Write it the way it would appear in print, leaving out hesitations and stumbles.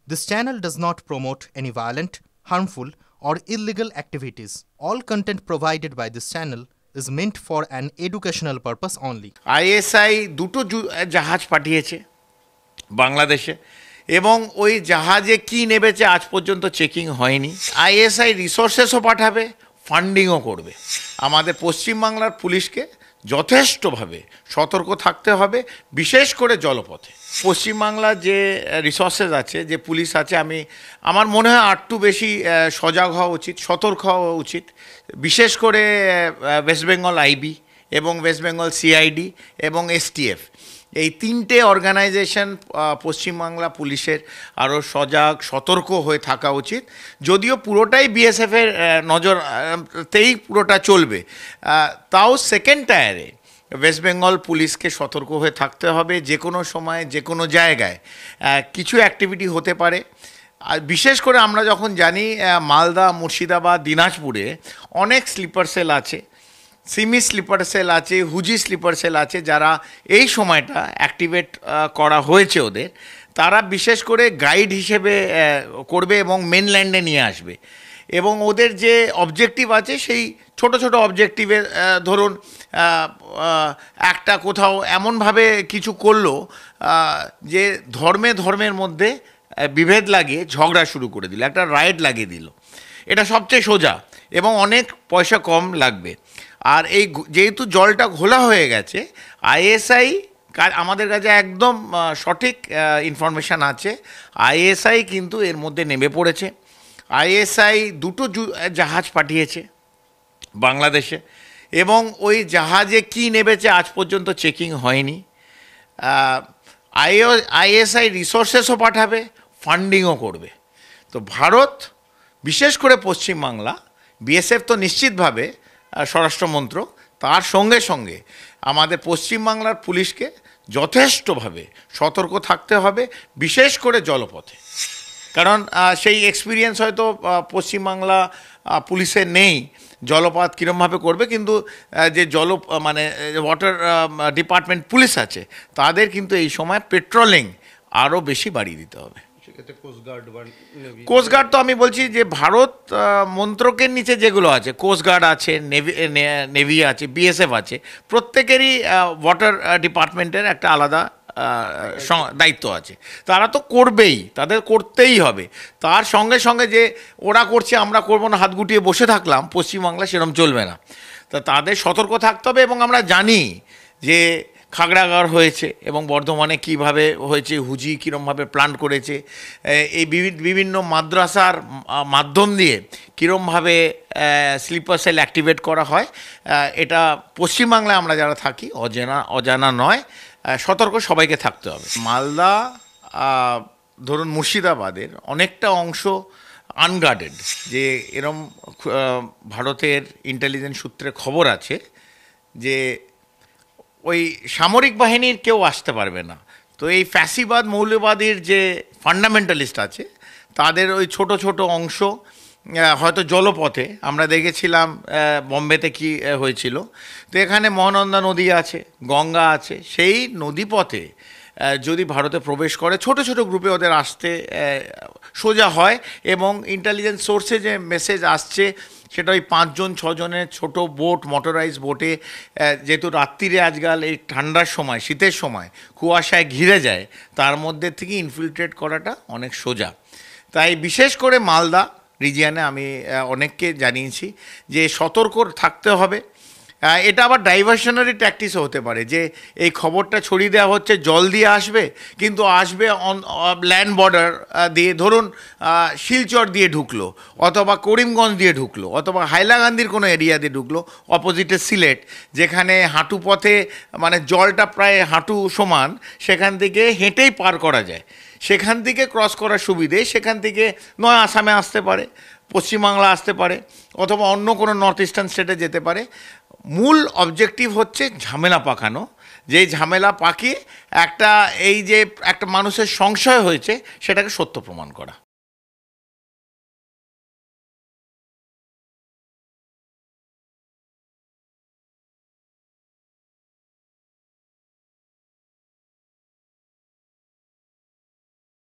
This channel does not promote any violent, harmful, or illegal activities. All content provided by this channel is meant for an educational purpose only. ISI দুটো জাহাজ পাঠিয়েছে বাংলাদেশে এবং ওই জাহাজে কি নেবেছে আজ পর্যন্ত চেকিং হয়নি। আইএসআই রিসোর্সেসও পাঠাবে, ফান্ডিংও করবে। আমাদের পশ্চিমবাংলার পুলিশকে যথেষ্টভাবে সতর্ক থাকতে হবে, বিশেষ করে জলপথে। পশ্চিমবাংলার যে রিসোর্সেস আছে, যে পুলিশ আছে, আমার মনে হয় আরটু বেশি সজাগ হওয়া উচিত, সতর্ক হওয়া উচিত। বিশেষ করে ওয়েস্ট বেঙ্গল আইবি এবং ওয়েস্ট বেঙ্গল সিআইডি এবং এসটিএফ, এই তিনটে অর্গানাইজেশন পশ্চিমবাংলা পুলিশের আরও সজাগ সতর্ক হয়ে থাকা উচিত। যদিও পুরোটাই বিএসএফের নজরতেই পুরোটা চলবে, তাও সেকেন্ড টায়ারে ওয়েস্ট বেঙ্গল পুলিশকে সতর্ক হয়ে থাকতে হবে। যে কোনো সময় যে কোনো জায়গায় কিছু অ্যাক্টিভিটি হতে পারে। আর বিশেষ করে আমরা যখন জানি মালদা, মুর্শিদাবাদ, দিনাজপুরে অনেক স্লিপার সেল আছে, সিমি স্লিপার সেল আছে, হুজি স্লিপার সেল আছে, যারা এই সময়টা অ্যাক্টিভেট করা হয়েছে ওদের। তারা বিশেষ করে গাইড হিসেবে করবে এবং মেনল্যান্ডে নিয়ে আসবে। এবং ওদের যে অবজেক্টিভ আছে সেই ছোট ছোট অবজেক্টিভের, ধরুন একটা কোথাও এমনভাবে কিছু করলো যে ধর্মের মধ্যে বিভেদ লাগিয়ে ঝগড়া শুরু করে দিল, একটা রাইট লাগিয়ে দিল। এটা সবচেয়ে সোজা এবং অনেক পয়সা কম লাগবে। আর এই যেহেতু জলটা ঘোলা হয়ে গেছে, আইএসআই আমাদের কাছে একদম সঠিক ইনফরমেশান আছে, আইএসআই কিন্তু এর মধ্যে নেমে পড়েছে। আইএসআই দুটো জাহাজ পাঠিয়েছে বাংলাদেশে এবং ওই জাহাজে কি নেবেছে আজ পর্যন্ত চেকিং হয়নি। আইএসআই রিসোর্সেসও পাঠাবে, ফান্ডিংও করবে। তো ভারত, বিশেষ করে পশ্চিমবাংলা, বিএসএফ তো নিশ্চিতভাবে স্বরাষ্ট্রমন্ত্রক, তার সঙ্গে সঙ্গে আমাদের পশ্চিমবাংলার পুলিশকে যথেষ্টভাবে সতর্ক থাকতে হবে, বিশেষ করে জলপথে। কারণ সেই এক্সপিরিয়েন্স হয়তো পশ্চিমবাংলা পুলিশের নেই, জলপথ কীরমভাবে করবে, কিন্তু যে ওয়াটার ডিপার্টমেন্ট পুলিশ আছে, তাদের কিন্তু এই সময় পেট্রোলিং আরও বেশি বাড়িয়ে দিতে হবে। কোস্টগার্ড তো আমি বলছি যে ভারত মন্ত্রকের নিচে যেগুলো আছে, কোস্টগার্ড আছে, নেভি আছে, বিএসএফ আছে, প্রত্যেকেরই ওয়াটার ডিপার্টমেন্টের একটা আলাদা দায়িত্ব আছে। তারা তো করবেই, তাদের করতেই হবে। তার সঙ্গে সঙ্গে যে ওরা করছে আমরা করবো না, হাত গুটিয়ে বসে থাকলাম, পশ্চিমবাংলা সেরকম চলবে না। তা তাদের সতর্ক থাকতে হবে। এবং আমরা জানি যে খাগড়াগড় হয়েছে এবং বর্ধমানে কিভাবে হয়েছে, হুজি কীরমভাবে প্ল্যান্ট করেছে, এই বিভিন্ন মাদ্রাসার মাধ্যম দিয়ে কীরমভাবে স্লিপার সেল অ্যাক্টিভেট করা হয়, এটা পশ্চিমবাংলায় আমরা যারা থাকি অজানা নয়। সতর্ক সবাইকে থাকতে হবে। মালদা, ধরুন মুর্শিদাবাদের অনেকটা অংশ আনগার্ডেড, যে এরম ভারতের ইন্টেলিজেন্স সূত্রে খবর আছে যে ওই সামরিক বাহিনীর কেউ আসতে পারবে না। তো এই ফ্যাসিবাদ মৌলবাদীর যে ফান্ডামেন্টালিস্ট আছে, তাদের ওই ছোট ছোট অংশ হয়তো জলপথে, আমরা দেখেছিলাম বম্বেতে কি হয়েছিল। তো এখানে মহানন্দা নদী আছে, গঙ্গা আছে, সেই নদীপথে যদি ভারতে প্রবেশ করে, ছোট ছোট গ্রুপে ওদের আসতে সোজা হয়। এবং ইন্টেলিজেন্স সোর্সে যে মেসেজ আসছে সেটা ওই 5 জন 6 জনের ছোট বোট, মোটরাইজ বোটে, যেহেতু রাত্রিরে আজকাল এই ঠান্ডার সময়, শীতের সময় কুয়াশায় ঘিরে যায়, তার মধ্যে থেকে ইনফিল্ট্রেট করাটা অনেক সোজা। তাই বিশেষ করে মালদা রিজিয়ানে আমি অনেককে জানিয়েছি যে সতর্ক থাকতে হবে। এটা আবার ডাইভার্শনারি ট্যাকটিসও হতে পারে, যে এই খবরটা ছড়িয়ে দেওয়া হচ্ছে জল দিয়ে আসবে, কিন্তু আসবে ল্যান্ড বর্ডার দিয়ে, ধরুন শিলচর দিয়ে ঢুকলো, অথবা করিমগঞ্জ দিয়ে ঢুকলো, অথবা হাইলাকান্দির কোনো এরিয়া দিয়ে ঢুকলো, অপোজিটে সিলেট, যেখানে হাঁটু পথে জলটা প্রায় হাঁটু সমান, সেখান থেকে হেঁটেই পার করা যায়, সেখান থেকে ক্রস করার সুবিধে, সেখান থেকে নয় আসামে আসতে পারে, পশ্চিমবাংলা আসতে পারে, অথবা অন্য কোনো নর্থ ইস্টার্ন স্টেটে যেতে পারে। মূল অবজেক্টিভ হচ্ছে ঝামেলা পাকানো, যেই ঝামেলা পাকিয়ে এই যে একটা মানুষের সংশয় হয়েছে সেটাকে সত্য প্রমাণ করা।